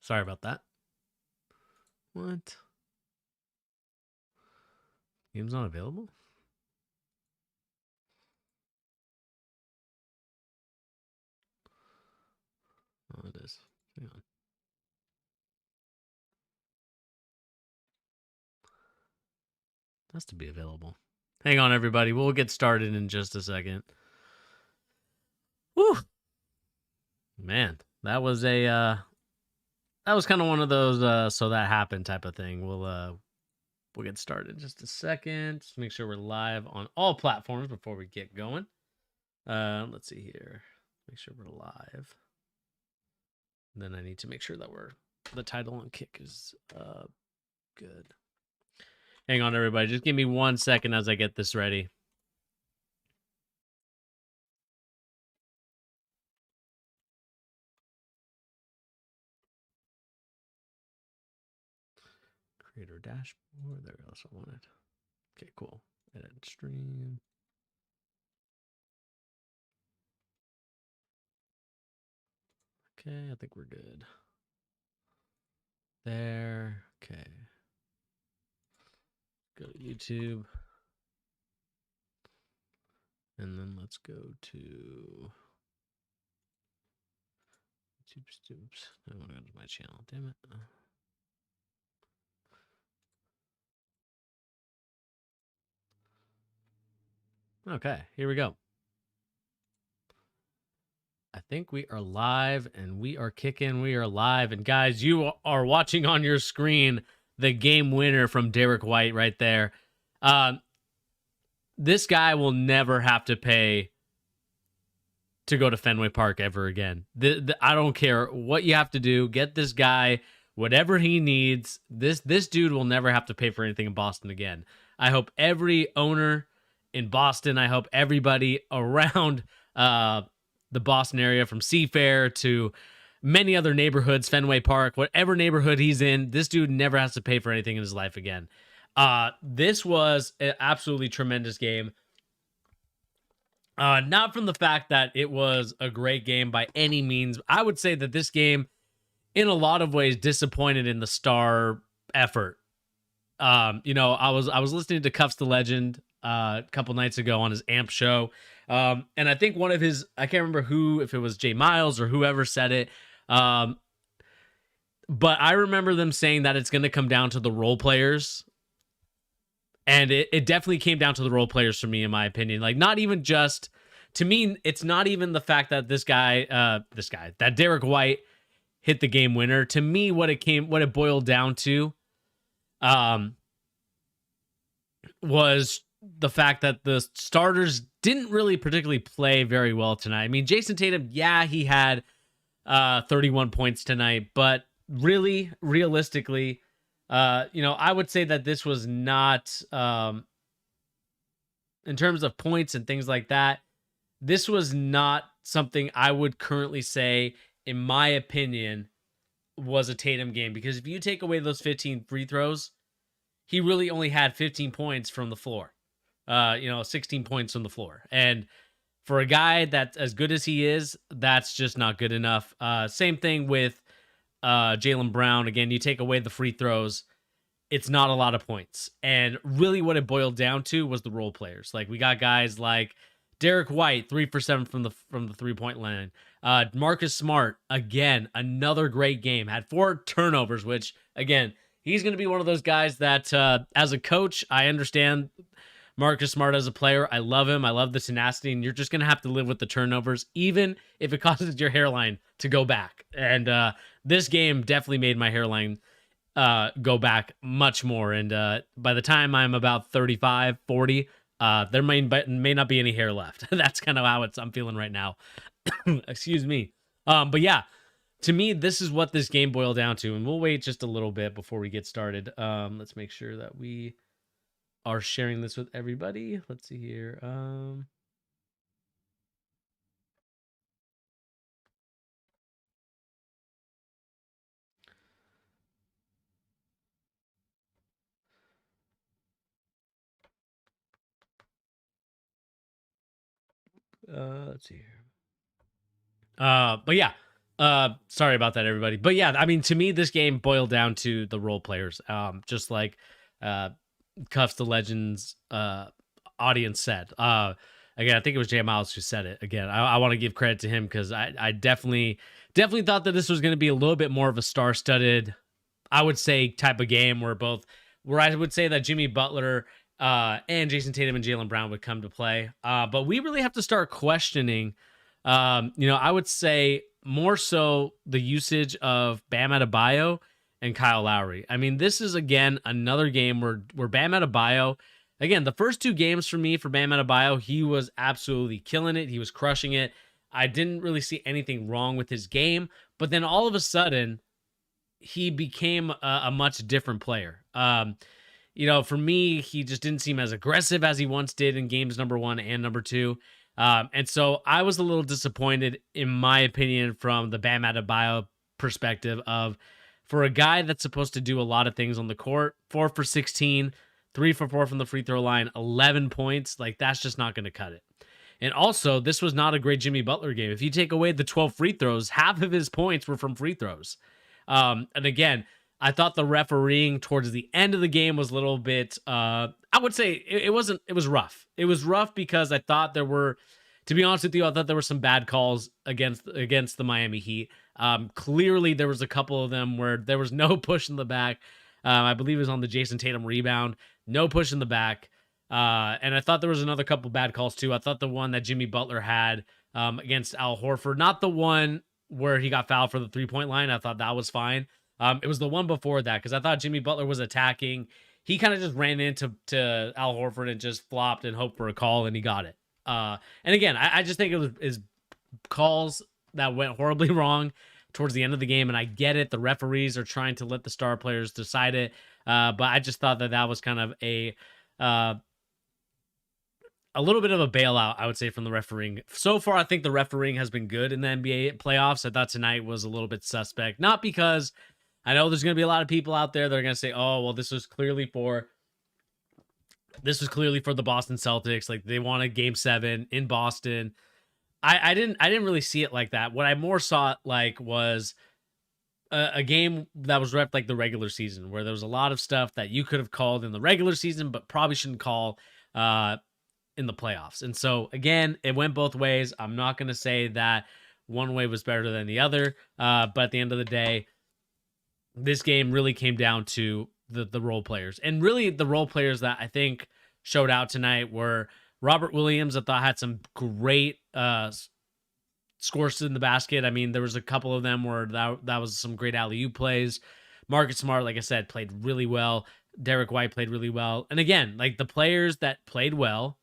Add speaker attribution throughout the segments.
Speaker 1: Sorry about that. What? Game's not available? Oh, it is. Hang on. It has to be available. Hang on, everybody. We'll get started in just a second. Whew. Man, that was kind of one of those so that happened type of thing. We'll get started in just a second. Just make sure we're live on all platforms before we get going. Let's see here. Make sure we're live. Then I need to make sure that the title and kick is good. Hang on, everybody. Just give me 1 second as I get this ready. Creator dashboard. There we go. That's what I wanted. Okay, cool. Edit stream. Okay, I think we're good. There. Okay. Go to YouTube. And then let's go to YouTube Stoops. I want to go to my channel. Damn it. Okay, here we go. I think we are live and we are kicking. We are live. And guys, you are watching on your screen the game winner from Derek White right there. This guy will never have to pay to go to Fenway Park ever again. I don't care what you have to do. Get this guy whatever he needs. This dude will never have to pay for anything in Boston again. I hope every owner in Boston, I hope everybody around the Boston area, from Seafair to many other neighborhoods, Fenway Park, whatever neighborhood he's in, this dude never has to pay for anything in his life again. This was an absolutely tremendous game. Not from the fact that it was a great game by any means. I would say that this game, in a lot of ways, disappointed in the star effort. I was listening to Cuffs the Legend a couple nights ago on his AMP show. And I think one of his, I can't remember who, if it was Jay Miles or whoever said it. But I remember them saying that it's going to come down to the role players. And it definitely came down to the role players for me, in my opinion. Like, not even just, to me, it's not even the fact that that Derek White hit the game winner. To me, what it boiled down to was the fact that the starters didn't really particularly play very well tonight. I mean, Jason Tatum, yeah, he had 31 points tonight, but really, realistically, I would say that this was not, in terms of points and things like that, this was not something I would currently say, in my opinion, was a Tatum game. Because if you take away those 15 free throws, he really only had 15 points from the floor. 16 points from the floor. And for a guy that's as good as he is, that's just not good enough. Same thing with Jaylen Brown. Again, you take away the free throws, it's not a lot of points. And really what it boiled down to was the role players. Like, we got guys like Derek White, 3 for 7 from the 3-point line. Marcus Smart, again, another great game. Had 4 turnovers, which, again, he's going to be one of those guys that, as a coach, I understand Marcus Smart as a player. I love him. I love the tenacity, and you're just going to have to live with the turnovers, even if it causes your hairline to go back. And this game definitely made my hairline go back much more. And by the time I'm about 35, 40, there may not be any hair left. That's kind of how I'm feeling right now. Excuse me. But yeah, to me, this is what this game boiled down to. And we'll wait just a little bit before we get started. Let's make sure that we are sharing this with everybody. Let's see here. Let's see here. But yeah, Sorry about that, everybody. But yeah, I mean, to me, this game boiled down to the role players. Just like uh, Cuffs the Legends audience said. Again, I think it was Jay Miles who said it. Again, I want to give credit to him because I definitely thought that this was going to be a little bit more of a star-studded, I would say, type of game where I would say that Jimmy Butler and Jason Tatum and Jaylen Brown would come to play. But we really have to start questioning. I would say more so the usage of Bam Adebayo and Kyle Lowry. I mean, this is, again, another game where Bam Adebayo, again, the first two games for me for Bam Adebayo, he was absolutely killing it. He was crushing it. I didn't really see anything wrong with his game. But then all of a sudden, he became a much different player. For me, he just didn't seem as aggressive as he once did in games number 1 and number 2. And so I was a little disappointed, in my opinion, from the Bam Adebayo perspective of, for a guy that's supposed to do a lot of things on the court, 4 for 16, 3 for 4 from the free throw line, 11 points, like that's just not going to cut it. And also, this was not a great Jimmy Butler game. If you take away the 12 free throws, half of his points were from free throws. And again, I thought the refereeing towards the end of the game was a little bit, I would say it was rough. It was rough because I thought there were, to be honest with you, I thought there were some bad calls against the Miami Heat. Clearly there was a couple of them where there was no push in the back. I believe it was on the Jason Tatum rebound, no push in the back. And I thought there was another couple bad calls too. I thought the one that Jimmy Butler had against Al Horford, not the one where he got fouled for the 3-point line. I thought that was fine. It was the one before that, because I thought Jimmy Butler was attacking. He kind of just ran into Al Horford and just flopped and hoped for a call, and he got it. And again, I just think it was calls that went horribly wrong towards the end of the game, and I get it. The referees are trying to let the star players decide it, but I just thought that was kind of a little bit of a bailout, I would say, from the refereeing. So far, I think the refereeing has been good in the NBA playoffs. I thought tonight was a little bit suspect, not because I know there's going to be a lot of people out there that are going to say, oh, well, this was clearly for the Boston Celtics. Like, they wanted Game 7 in Boston. I didn't really see it like that. What I more saw it like was a game that was ref like the regular season, where there was a lot of stuff that you could have called in the regular season, but probably shouldn't call in the playoffs. And so, again, it went both ways. I'm not going to say that one way was better than the other, but at the end of the day, this game really came down to the role players. And really, the role players that I think showed out tonight were Robert Williams. I thought had some great scores in the basket. I mean, there was a couple of them where that was some great alley-oop plays. Marcus Smart, like I said, played really well. Derek White played really well. And again, like, the players that played well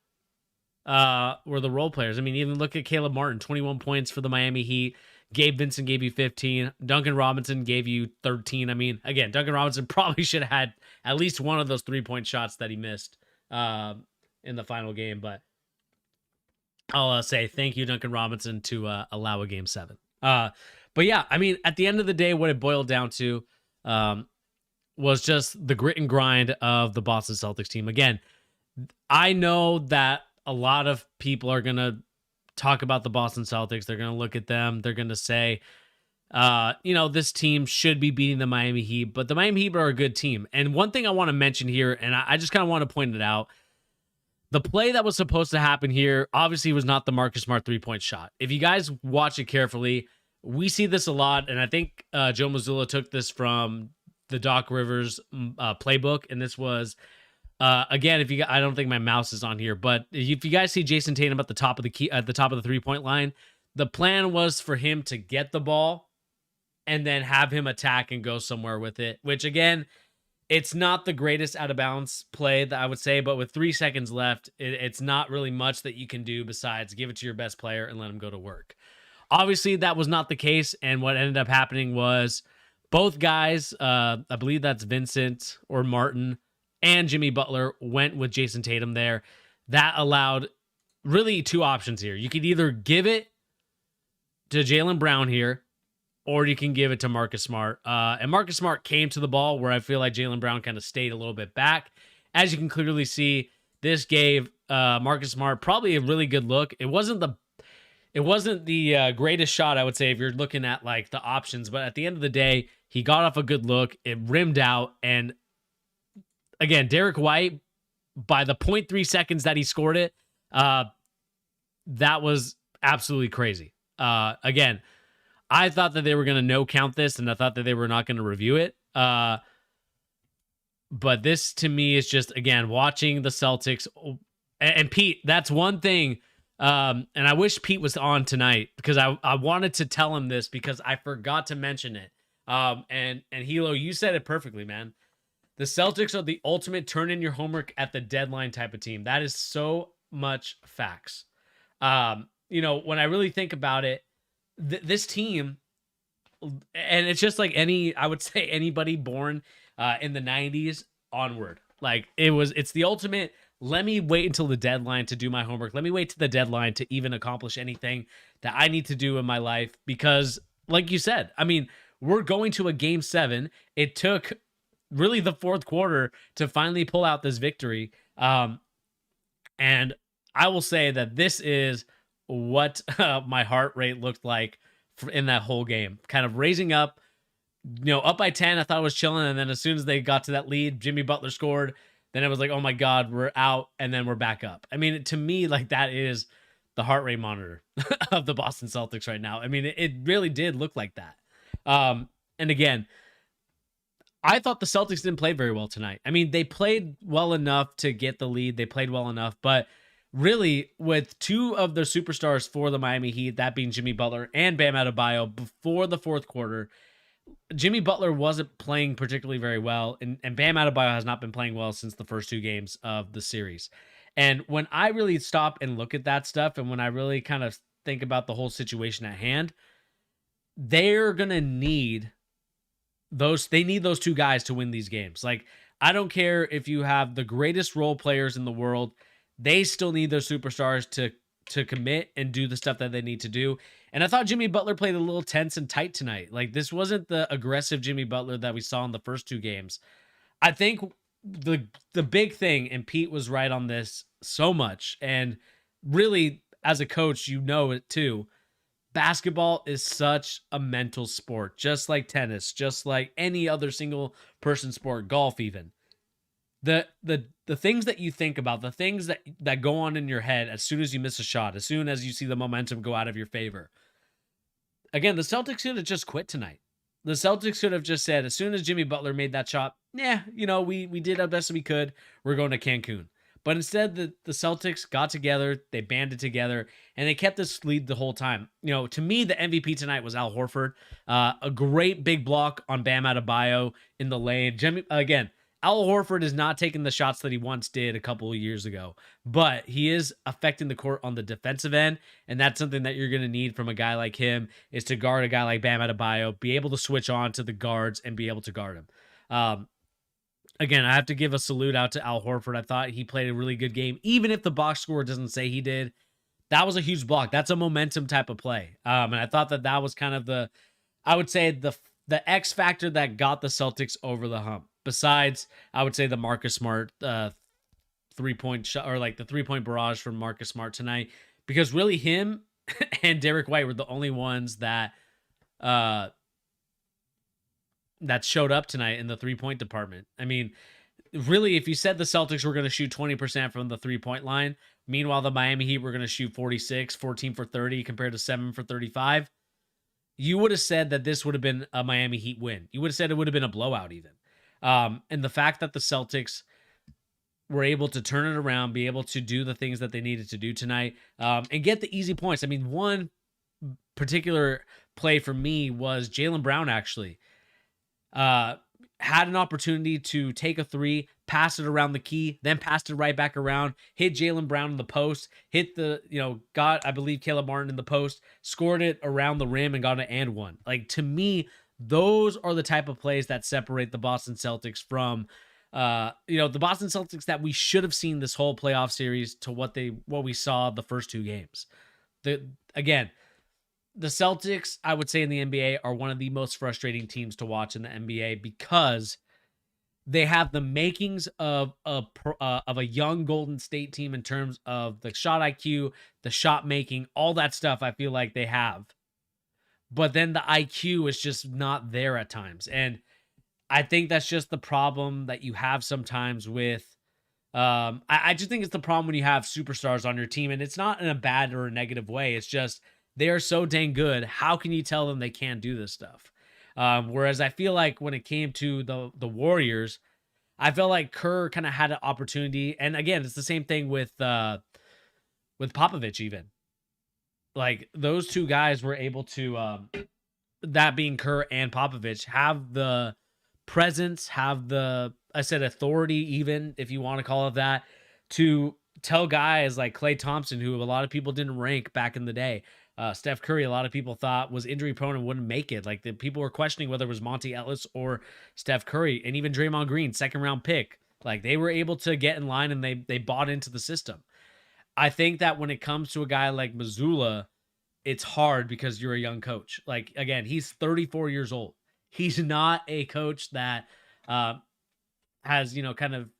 Speaker 1: were the role players. I mean, even look at Caleb Martin, 21 points for the Miami Heat. Gabe Vincent gave you 15. Duncan Robinson gave you 13. I mean, again, Duncan Robinson probably should have had at least one of those 3-point shots that he missed in the final game. But I'll say thank you, Duncan Robinson, to allow a Game 7. But yeah, I mean, at the end of the day, what it boiled down to was just the grit and grind of the Boston Celtics team. Again, I know that a lot of people are going to talk about the Boston Celtics. They're going to look at them. They're going to say, this team should be beating the Miami Heat, but the Miami Heat are a good team. And one thing I want to mention here, and I just kind of want to point it out, the play that was supposed to happen here obviously was not the Marcus Smart 3-point shot. If you guys watch it carefully, we see this a lot, and I think Joe Mazzulla took this from the Doc Rivers playbook, and this was again, I don't think my mouse is on here, but if you guys see Jason Tatum at the top of the 3-point line, the plan was for him to get the ball and then have him attack and go somewhere with it, which, again, it's not the greatest out of bounds play that I would say, but with 3 seconds left, it's not really much that you can do besides give it to your best player and let him go to work. Obviously, that was not the case, and what ended up happening was both guys, I believe that's Vincent or Martin, and Jimmy Butler went with Jason Tatum there. That allowed really two options here. You could either give it to Jaylen Brown here, or you can give it to Marcus Smart. And Marcus Smart came to the ball where I feel like Jaylen Brown kind of stayed a little bit back. As you can clearly see, this gave Marcus Smart probably a really good look. It wasn't it wasn't the greatest shot, I would say, if you're looking at like the options. But at the end of the day, he got off a good look. It rimmed out, and again, Derek White, by the point 0.3 seconds that he scored it, that was absolutely crazy. Again, I thought that they were going to no count this, and I thought that they were not going to review it. But this to me is just, again, watching the Celtics. And Pete, that's one thing. And I wish Pete was on tonight, because I wanted to tell him this because I forgot to mention it. And Hilo, you said it perfectly, man. The Celtics are the ultimate turn in your homework at the deadline type of team. That is so much facts. You know, when I really think about it, this team, and it's just like I would say anybody born in the 90s onward. Like it's the ultimate, let me wait until the deadline to do my homework. Let me wait to the deadline to even accomplish anything that I need to do in my life. Because like you said, I mean, we're going to a game 7. It took really the fourth quarter to finally pull out this victory. And I will say that this is what my heart rate looked like in that whole game. Kind of raising up, up by 10, I thought it was chilling. And then as soon as they got to that lead, Jimmy Butler scored. Then it was like, oh my God, we're out. And then we're back up. I mean, to me, like, that is the heart rate monitor of the Boston Celtics right now. I mean, it really did look like that. And again, I thought the Celtics didn't play very well tonight. I mean, they played well enough to get the lead. They played well enough, but really, with two of their superstars for the Miami Heat, that being Jimmy Butler and Bam Adebayo, before the fourth quarter, Jimmy Butler wasn't playing particularly very well, and Bam Adebayo has not been playing well since the first 2 games of the series. And when I really stop and look at that stuff, and when I really kind of think about the whole situation at hand, they're going to need those 2 guys to win these games. Like, I don't care if you have the greatest role players in the world, they still need their superstars to commit and do the stuff that they need to do. And I thought Jimmy Butler played a little tense and tight tonight. Like, this wasn't the aggressive Jimmy Butler that we saw in the first 2 games. I think the big thing, and Pete was right on this so much, and really as a coach, you know it too, basketball is such a mental sport, just like tennis, just like any other single person sport, golf even. The things that you think about, the things that go on in your head as soon as you miss a shot, as soon as you see the momentum go out of your favor. Again, the Celtics should have just quit tonight. The Celtics should have just said, as soon as Jimmy Butler made that shot, we did our best we could. We're going to Cancun. But instead, the Celtics got together, they banded together, and they kept this lead the whole time. To me, the MVP tonight was Al Horford. A great big block on Bam Adebayo in the lane. Again, Al Horford is not taking the shots that he once did a couple of years ago, but he is affecting the court on the defensive end, and that's something that you're going to need from a guy like him, is to guard a guy like Bam Adebayo, be able to switch on to the guards and be able to guard him. Again, I have to give a salute out to Al Horford. I thought he played a really good game, even if the box score doesn't say he did. That was a huge block. That's a momentum type of play, and I thought that was kind of I would say the X factor that got the Celtics over the hump. Besides, I would say the Marcus Smart 3-point shot, or like the 3-point barrage from Marcus Smart tonight, because really him and Derek White were the only ones that showed up tonight in the 3-point department. I mean, really, if you said the Celtics were going to shoot 20% from the 3-point line, meanwhile the Miami Heat were going to shoot 46, 14 for 30 compared to 7 for 35, you would have said that this would have been a Miami Heat win. You would have said it would have been a blowout even. And the fact that the Celtics were able to turn it around, be able to do the things that they needed to do tonight, and get the easy points. I mean, one particular play for me was Jaylen Brown actually had an opportunity to take a 3, pass it around the key, then passed it right back around, hit Jaylen Brown in the post, hit got, I believe, Caleb Martin in the post, scored it around the rim and got an and one. Like, to me, those are the type of plays that separate the Boston Celtics from, the Boston Celtics that we should have seen this whole playoff series to what we saw the first 2 games. Again, the Celtics, I would say, in the NBA are one of the most frustrating teams to watch in the NBA, because they have the makings of a young Golden State team in terms of the shot IQ, the shot making, all that stuff. I feel like they have, but then the IQ is just not there at times, and I think that's just the problem that you have sometimes with. I just think it's the problem when you have superstars on your team, and it's not in a bad or a negative way. It's just they are so dang good. How can you tell them they can't do this stuff? Whereas I feel like when it came to the Warriors, I felt like Kerr kind of had an opportunity, and again, it's the same thing with Popovich. Even like those two guys were able to, that being Kerr and Popovich, have the presence, have the, I said, authority, even if you want to call it that, to tell guys like Klay Thompson, who a lot of people didn't rank back in the day. Steph Curry, a lot of people thought was injury prone and wouldn't make it. Like the people were questioning whether it was Monty Ellis or Steph Curry, and even Draymond Green, second round pick. Like they were able to get in line and they bought into the system. I think that when it comes to a guy like Mazzulla, it's hard because you're a young coach. Like again, he's 34 years old. He's not a coach that has, kind of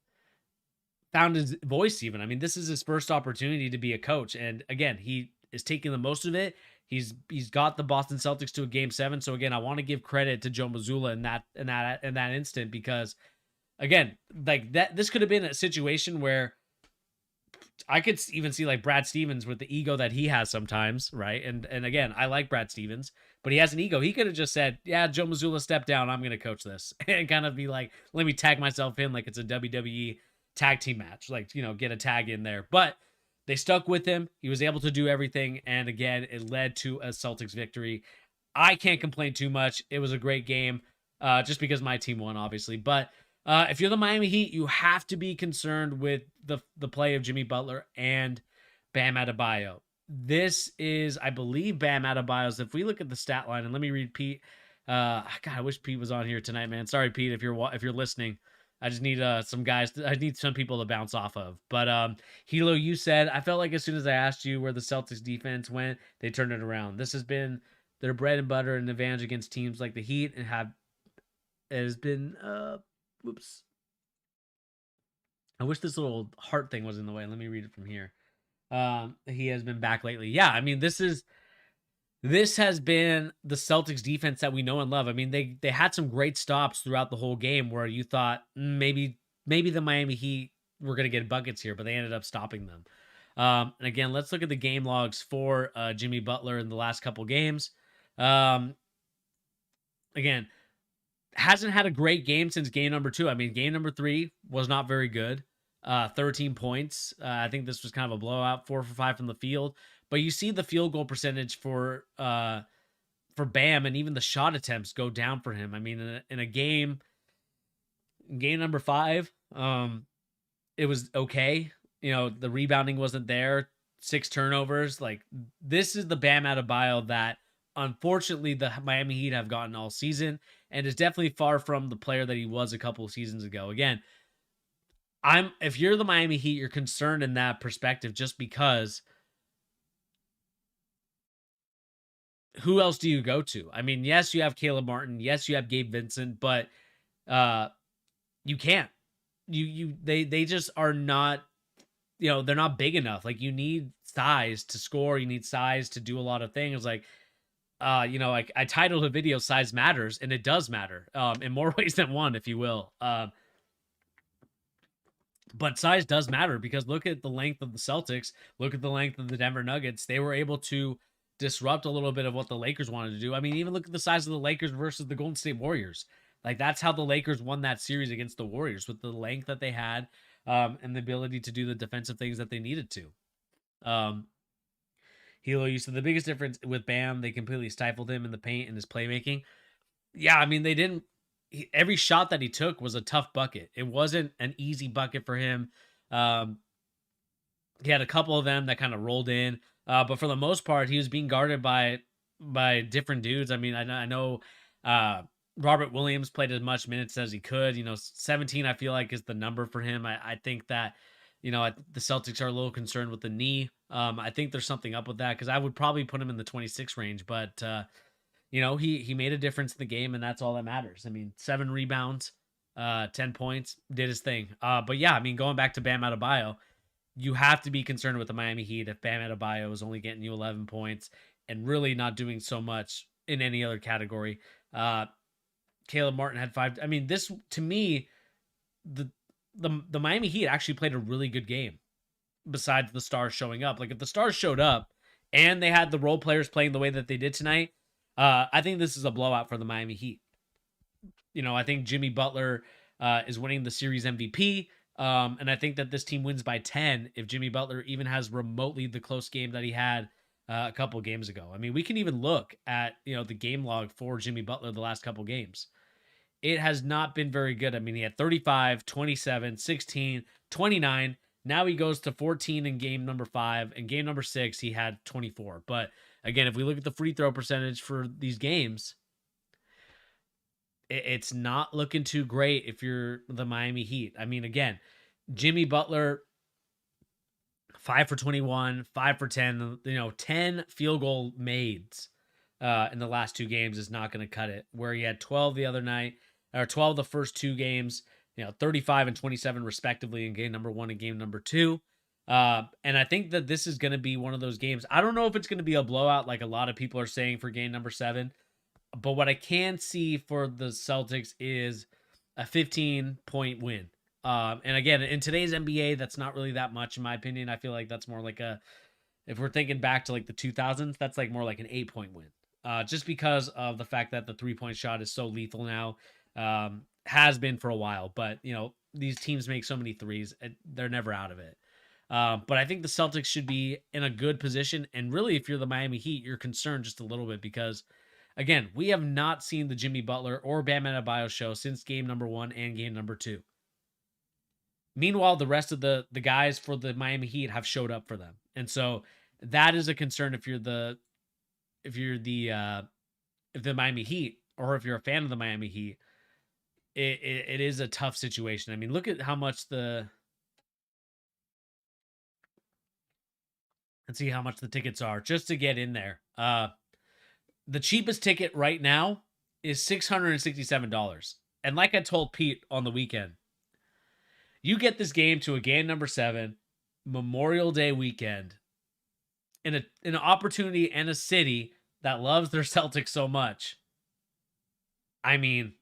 Speaker 1: found his voice even. I mean, this is his first opportunity to be a coach. And again, he is taking the most of it. He's got the Boston Celtics to a game 7. So again, I want to give credit to Joe Mazzulla in that instant, because again, like that, this could have been a situation where I could even see like Brad Stevens with the ego that he has sometimes, right? And again, I like Brad Stevens, but he has an ego. He could have just said, "Yeah, Joe Mazzulla, step down. I'm going to coach this," and kind of be like, "Let me tag myself in like it's a WWE tag team match, like get a tag in there." But they stuck with him. He was able to do everything, and again, it led to a Celtics victory. I can't complain too much. It was a great game, just because my team won, obviously, but. If you're the Miami Heat, you have to be concerned with the play of Jimmy Butler and Bam Adebayo. This is, I believe, Bam Adebayo's. If we look at the stat line, and let me read Pete. God, I wish Pete was on here tonight, man. Sorry, Pete, if you're listening. I just need some guys. I need some people to bounce off of. But Hilo, you said, I felt like as soon as I asked you where the Celtics defense went, they turned it around. This has been their bread and butter and advantage against teams like the Heat, and it has been. Whoops. I wish this little heart thing was in the way. Let me read it from here. He has been back lately. Yeah, I mean, this has been the Celtics defense that we know and love. I mean, they had some great stops throughout the whole game where you thought maybe the Miami Heat were going to get buckets here, but they ended up stopping them. And again, let's look at the game logs for Jimmy Butler in the last couple games. Again, hasn't had a great game since game number 2. I mean, game number 3 was not very good. 13 points. I think this was kind of a blowout, 4 for 5 from the field. But you see the field goal percentage for Bam, and even the shot attempts go down for him. I mean, in a game number 5, it was okay. The rebounding wasn't there. 6 turnovers. Like, this is the Bam Adebayo that unfortunately the Miami Heat have gotten all season, and is definitely far from the player that he was a couple of seasons ago. Again, if you're the Miami Heat, you're concerned in that perspective, just because who else do you go to? I mean, yes, you have Caleb Martin, yes, you have Gabe Vincent, but you can't. They just are not, they're not big enough. Like, you need size to score, you need size to do a lot of things. Like, I titled a video "Size Matters," and it does matter in more ways than one, if you will. But size does matter, because look at the length of the Celtics. Look at the length of the Denver Nuggets. They were able to disrupt a little bit of what the Lakers wanted to do. I mean, even look at the size of the Lakers versus the Golden State Warriors. Like, that's how the Lakers won that series against the Warriors, with the length that they had and the ability to do the defensive things that they needed to. Hilo, you said the biggest difference with Bam, they completely stifled him in the paint and his playmaking. Yeah, I mean, every shot that he took was a tough bucket. It wasn't an easy bucket for him. He had a couple of them that kind of rolled in, but for the most part, he was being guarded by different dudes. I mean, I know Robert Williams played as much minutes as he could. 17, I feel like, is the number for him. I think that the Celtics are a little concerned with the knee. I think there's something up with that, because I would probably put him in the 26 range, but he made a difference in the game, and that's all that matters. I mean, 7 rebounds, 10 points, did his thing. But yeah, I mean, going back to Bam Adebayo, you have to be concerned with the Miami Heat if Bam Adebayo is only getting you 11 points and really not doing so much in any other category. Caleb Martin had 5. I mean, this to me, the the Miami Heat actually played a really good game. Besides the stars showing up, like if the stars showed up and they had the role players playing the way that they did tonight, I think this is a blowout for the Miami Heat. I think Jimmy Butler is winning the series MVP. And I think that this team wins by 10 if Jimmy Butler even has remotely the close game that he had a couple games ago. I mean, we can even look at, the game log for Jimmy Butler the last couple games. It has not been very good. I mean, he had 35, 27, 16, 29. Now he goes to 14 in game number 5. In game number 6, he had 24. But again, if we look at the free throw percentage for these games, it's not looking too great if you're the Miami Heat. I mean, again, Jimmy Butler, 5 for 21, 5 for 10, 10 field goal mades in the last 2 games is not going to cut it. Where he had 12 the other night, or 12 the first 2 games, 35 and 27 respectively in game number 1 and game number 2. And I think that this is going to be one of those games. I don't know if it's going to be a blowout like a lot of people are saying for game number 7. But what I can see for the Celtics is a 15-point win. And again, in today's NBA, that's not really that much, in my opinion. I feel like that's more like if we're thinking back to like the 2000s, that's like more like an 8-point win. Just because of the fact that the 3-point shot is so lethal now, has been for a while. But, these teams make so many threes, they're never out of it. But I think the Celtics should be in a good position. And really, if you're the Miami Heat, you're concerned just a little bit because, again, we have not seen the Jimmy Butler or Bam Adebayo show since game number 1 and game number 2. Meanwhile, the rest of the guys for the Miami Heat have showed up for them. And so that is a concern if you're the Miami Heat, or if you're a fan of the Miami Heat. It is a tough situation. I mean, look at how much let's see how much the tickets are just to get in there. The cheapest ticket right now is $667. And like I told Pete on the weekend, you get this game to a game number 7, Memorial Day weekend, in an opportunity and a city that loves their Celtics so much. I mean,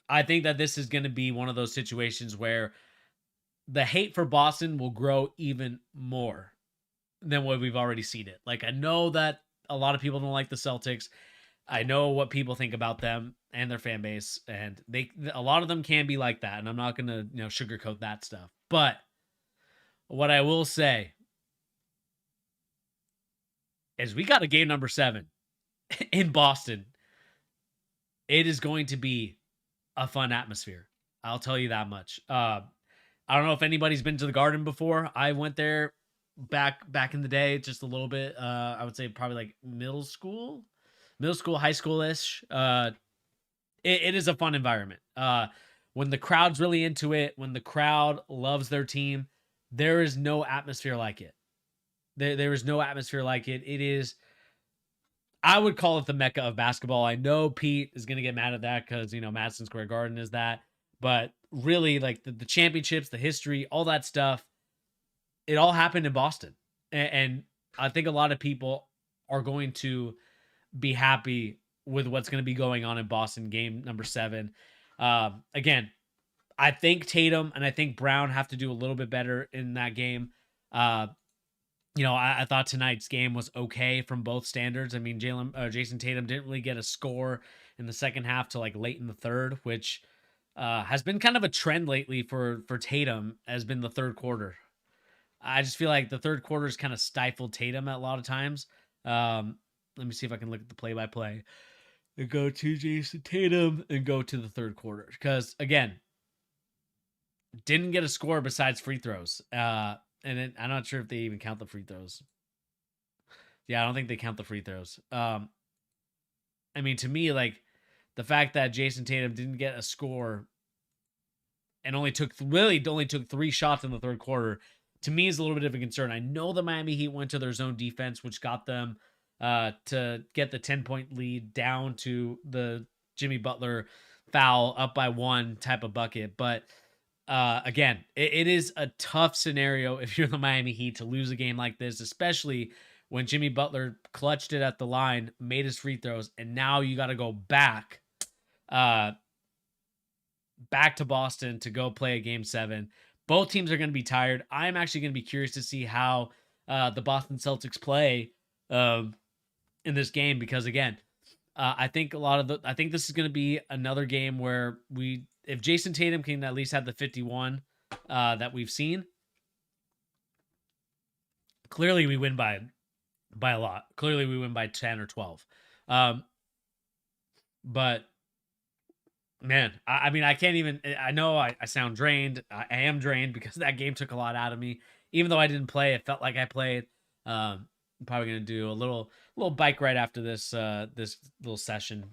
Speaker 1: I think that this is going to be one of those situations where the hate for Boston will grow even more than what we've already seen it. Like, I know that a lot of people don't like the Celtics. I know what people think about them and their fan base, and a lot of them can be like that, and I'm not going to, sugarcoat that stuff. But what I will say is we got a game number 7 in Boston. It is going to be a fun atmosphere. I'll tell you that much. I don't know if anybody's been to the Garden before. I went there back in the day, just a little bit. I would say probably like middle school, high school-ish. It is a fun environment. When the crowd's really into it, when the crowd loves their team, there is no atmosphere like it. There is no atmosphere like it. It is, I would call it the Mecca of basketball. I know Pete is going to get mad at that because, Madison Square Garden is that. But really, like the championships, the history, all that stuff, it all happened in Boston. And I think a lot of people are going to be happy with what's going to be going on in Boston game number 7. Again, I think Tatum and I think Brown have to do a little bit better in that game. I thought tonight's game was okay from both standards. I mean, Jason Tatum didn't really get a score in the second half till like late in the third, which has been kind of a trend lately for Tatum, has been the third quarter. I just feel like the third quarter has kind of stifled Tatum at a lot of times. Let me see if I can look at the play-by-play and go to Jason Tatum and go to the third quarter. Because, again, didn't get a score besides free throws. And I'm not sure if they even count the free throws. Yeah, I don't think they count the free throws. I mean, to me, like, the fact that Jason Tatum didn't get a score and only took 3 shots in the third quarter, to me is a little bit of a concern. I know the Miami Heat went to their zone defense, which got them to get the 10-point lead down to the Jimmy Butler foul up by one type of bucket. But again, it is a tough scenario if you're the Miami Heat to lose a game like this, especially when Jimmy Butler clutched it at the line, made his free throws, and now you got to go uh, back to Boston to go play a game 7. Both teams are going to be tired. I'm actually going to be curious to see how the Boston Celtics play in this game because again, I think I think this is going to be another game where if Jason Tatum can at least have the 51 that we've seen, clearly we win by a lot. Clearly we win by 10 or 12. But man, I mean, I can't even. I know I sound drained. I am drained because that game took a lot out of me. Even though I didn't play, it felt like I played. I'm probably gonna do a little bike ride after this little session.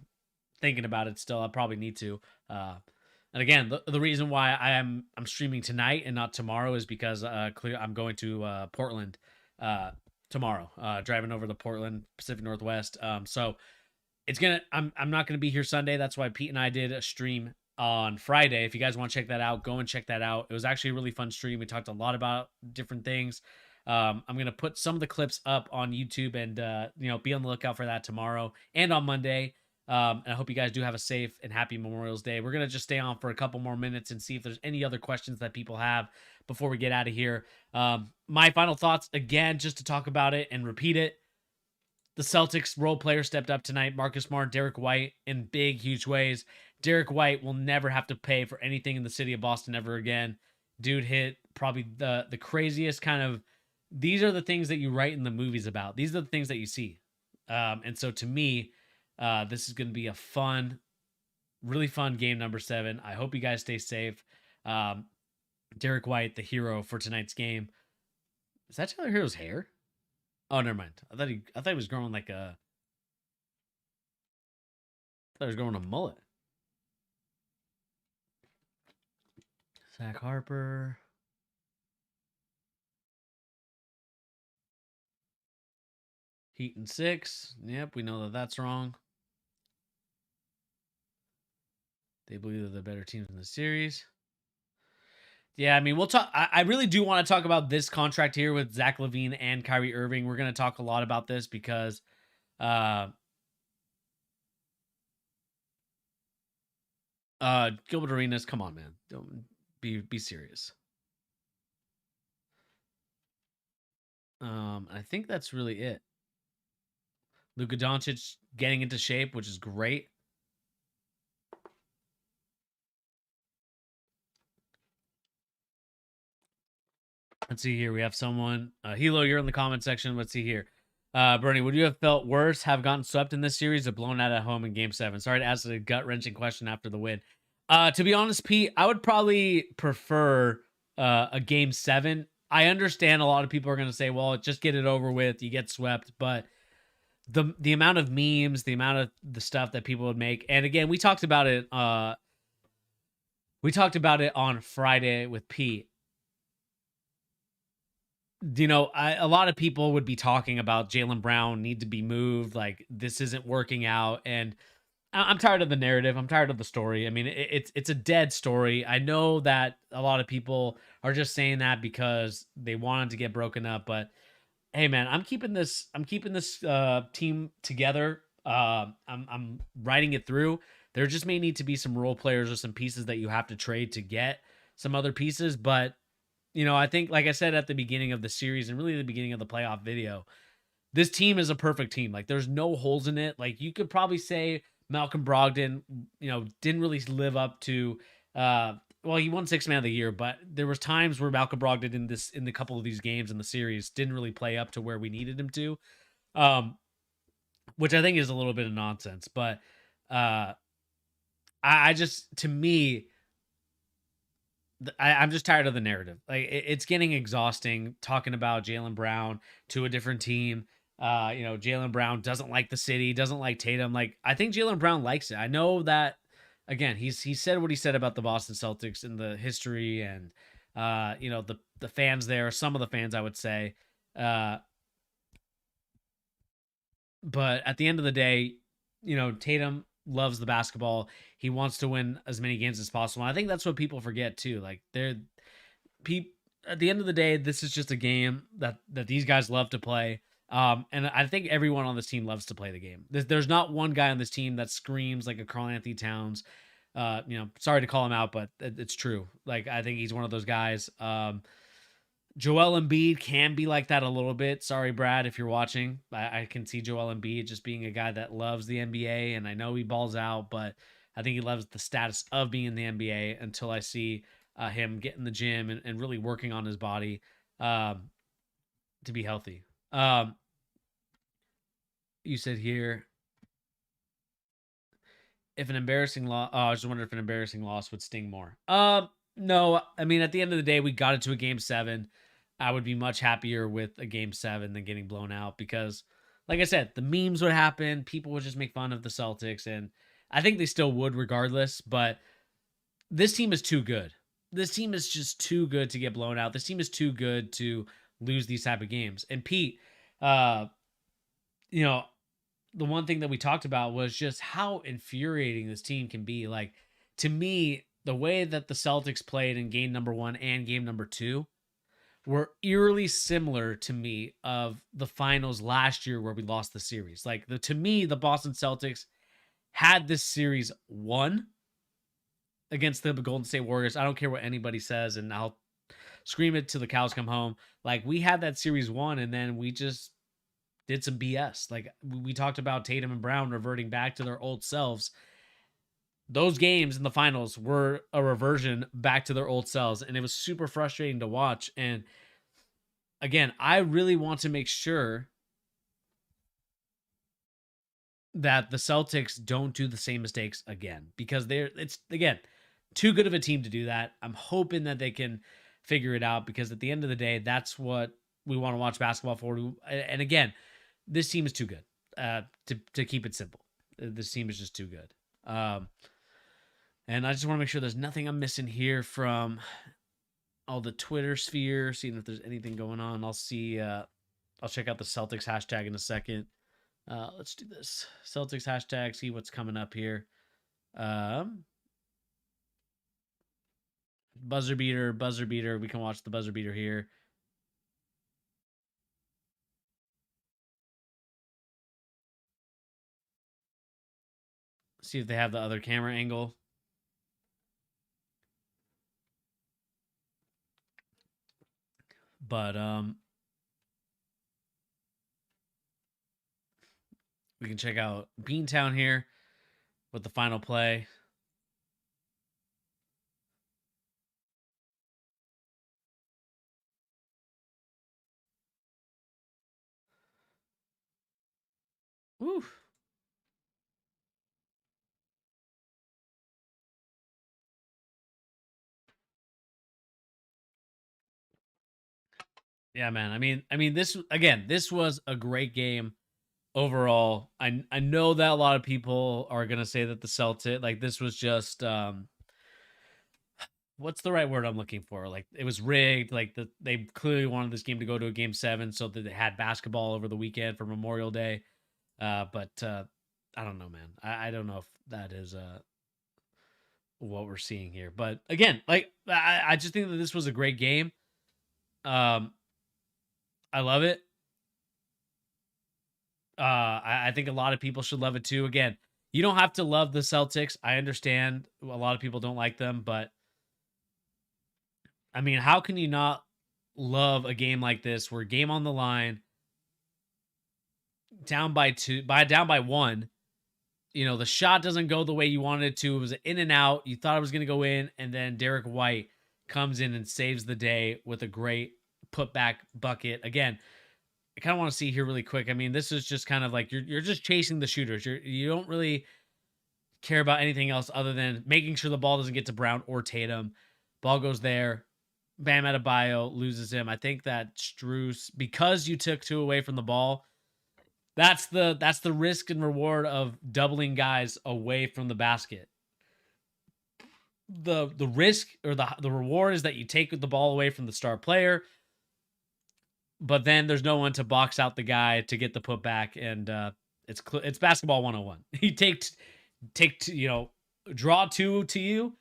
Speaker 1: Thinking about it still, I probably need to. And again, the reason why I'm streaming tonight and not tomorrow is because I'm going to Portland tomorrow. Driving over to Portland, Pacific Northwest. So it's gonna I'm not gonna be here Sunday. That's why Pete and I did a stream on Friday. If you guys want to check that out, go and check that out. It was actually a really fun stream. We talked a lot about different things. I'm gonna put some of the clips up on YouTube and be on the lookout for that tomorrow and on Monday. And I hope you guys do have a safe and happy Memorial's Day. We're gonna just stay on for a couple more minutes and see if there's any other questions that people have before we get out of here. My final thoughts again, just to talk about it and repeat it. The Celtics role player stepped up tonight. Marcus Smart, Derek White in big, huge ways. Derek White will never have to pay for anything in the city of Boston ever again. Dude hit probably the craziest kind of. These are the things that you write in the movies about. These are the things that you see. And so to me, this is going to be a fun, really fun game number 7. I hope you guys stay safe. Derek White, the hero for tonight's game. Is that Tyler Hero's hair? Oh, never mind. I thought he was growing like a. I thought he was growing a mullet. Zach Harper. Heat and 6. Yep, we know that that's wrong. They believe they're the better teams in the series. Yeah, I mean, we'll talk. I really do want to talk about this contract here with Zach LaVine and Kyrie Irving. We're going to talk a lot about this because Gilbert Arenas, come on, man. Don't be serious. I think that's really it. Luka Doncic getting into shape, which is great. Let's see here. We have someone. Hilo, you're in the comment section. Let's see here. Bernie, would you have felt worse, have gotten swept in this series, or blown out at home in Game 7? Sorry to ask a gut-wrenching question after the win. To be honest, Pete, I would probably prefer a Game 7. I understand a lot of people are going to say, well, just get it over with. You get swept. But the amount of memes, the amount of the stuff that people would make. And again, we talked about it. We talked about it on Friday with Pete. A lot of people would be talking about Jaylen Brown need to be moved. Like this isn't working out. And I'm tired of the narrative. I'm tired of the story. I mean, it's a dead story. I know that a lot of people are just saying that because they wanted to get broken up. But hey, man, I'm keeping this team together. I'm riding it through. There just may need to be some role players or some pieces that you have to trade to get some other pieces. But I think, like I said at the beginning of the series and really the beginning of the playoff video, this team is a perfect team. Like, there's no holes in it. Like, you could probably say Malcolm Brogdon, didn't really live up to. Well, he won 6th Man of the Year, but there was times where Malcolm Brogdon in the couple of these games in the series didn't really play up to where we needed him to, which I think is a little bit of nonsense. But I just, to me, I'm just tired of the narrative. Like it's getting exhausting talking about Jaylen Brown to a different team. Jaylen Brown doesn't like the city, doesn't like Tatum. Like I think Jaylen Brown likes it. I know that again, he said what he said about the Boston Celtics and the history and the fans there, some of the fans I would say. But at the end of the day, Tatum loves the basketball. He wants to win as many games as possible. And I think that's what people forget too. Like they're people at the end of the day, this is just a game that these guys love to play. And I think everyone on this team loves to play the game. There's not one guy on this team that screams like a Karl Anthony Towns. Sorry to call him out, but it's true. Like I think he's one of those guys. Joel Embiid can be like that a little bit. Sorry, Brad, if you're watching. I can see Joel Embiid just being a guy that loves the NBA, and I know he balls out, but I think he loves the status of being in the NBA until I see him get in the gym and really working on his body to be healthy. You said here, if an embarrassing loss, I was just wondering if an embarrassing loss would sting more. No, I mean, at the end of the day, we got it to a game 7. I would be much happier with a game 7 than getting blown out because, like I said, the memes would happen. People would just make fun of the Celtics, and I think they still would regardless. But this team is too good. This team is just too good to get blown out. This team is too good to lose these type of games. And Pete, the one thing that we talked about was just how infuriating this team can be. Like, to me, the way that the Celtics played in game number 1 and game number 2 were eerily similar to me of the finals last year where we lost the series. Like, to me, the Boston Celtics had this series won against the Golden State Warriors. I don't care what anybody says, and I'll scream it till the cows come home. Like, we had that series won, and then we just did some BS. Like, we talked about Tatum and Brown reverting back to their old selves. Those games in the finals were a reversion back to their old selves, and it was super frustrating to watch. And again, I really want to make sure that the Celtics don't do the same mistakes again, because it's again too good of a team to do that. I'm hoping that they can figure it out, because at the end of the day, that's what we want to watch basketball for. And again, this team is too good. To keep it simple, this team is just too good. And I just want to make sure there's nothing I'm missing here from all the Twitter sphere, seeing if there's anything going on. I'll see. I'll check out the Celtics hashtag in a second. Let's do this. Celtics hashtag, see what's coming up here. Buzzer beater. We can watch the buzzer beater here. See if they have the other camera angle. But we can check out Beantown here with the final play. Woo. Yeah, man. I mean, this was a great game overall. I know that a lot of people are gonna say that the Celtics, like, this was just what's the right word I'm looking for? Like, it was rigged. Like, they clearly wanted this game to go to a game 7 so that they had basketball over the weekend for Memorial Day. But I don't know, man. I don't know if that is what we're seeing here. But again, like, I just think that this was a great game. I love it. I think a lot of people should love it too. Again, you don't have to love the Celtics. I understand a lot of people don't like them, but I mean, how can you not love a game like this where game on the line, down by 1, the shot doesn't go the way you wanted it to. It was in and out. You thought it was going to go in, and then Derek White comes in and saves the day with a great putback bucket. Again, I kind of want to see here really quick. I mean, this is just kind of like you're just chasing the shooters. You don't really care about anything else other than making sure the ball doesn't get to Brown or Tatum. Ball goes there. Bam Adebayo loses him. I think that Strus, because you took 2 away from the ball, that's the risk and reward of doubling guys away from the basket. The risk or the reward is that you take the ball away from the star player, but then there's no one to box out the guy to get the putback, and it's basketball 101. You take draw two to you.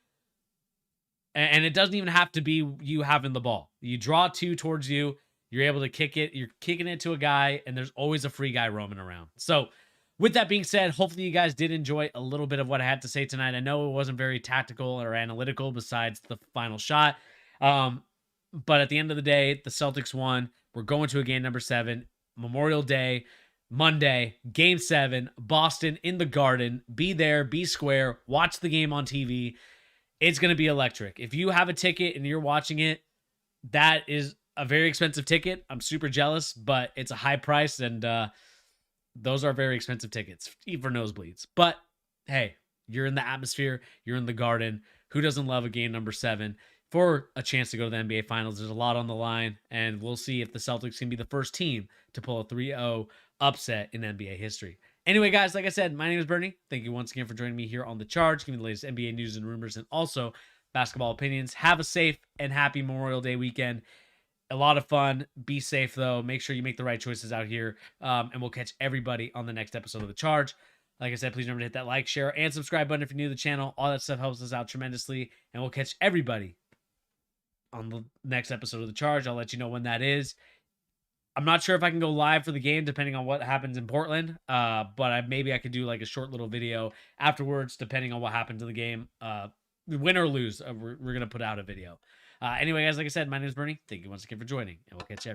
Speaker 1: And it doesn't even have to be you having the ball. You draw two towards you. You're able to kick it. You're kicking it to a guy, and there's always a free guy roaming around. So, with that being said, hopefully you guys did enjoy a little bit of what I had to say tonight. I know it wasn't very tactical or analytical besides the final shot. But at the end of the day, the Celtics won. We're going to a game number 7, Memorial Day, Monday, game 7, Boston in the Garden. Be there, be square, watch the game on TV. It's going to be electric. If you have a ticket and you're watching it, that is a very expensive ticket. I'm super jealous, but it's a high price, and those are very expensive tickets, even for nosebleeds. But hey, you're in the atmosphere. You're in the Garden. Who doesn't love a game number 7 for a chance to go to the NBA Finals? There's a lot on the line, and we'll see if the Celtics can be the first team to pull a 3-0 upset in NBA history. Anyway, guys, like I said, my name is Bernie. Thank you once again for joining me here on The Charge, giving the latest NBA news and rumors and also basketball opinions. Have a safe and happy Memorial Day weekend. A lot of fun. Be safe, though. Make sure you make the right choices out here, and we'll catch everybody on the next episode of The Charge. Like I said, please remember to hit that like, share, and subscribe button if you're new to the channel. All that stuff helps us out tremendously, and we'll catch everybody on the next episode of The Charge. I'll let you know when that is. I'm not sure if I can go live for the game depending on what happens in Portland, but maybe I could do like a short little video afterwards depending on what happens in the game. Win or lose, we're going to put out a video. Anyway, guys, like I said, my name is Bernie. Thank you once again for joining, and we'll catch you.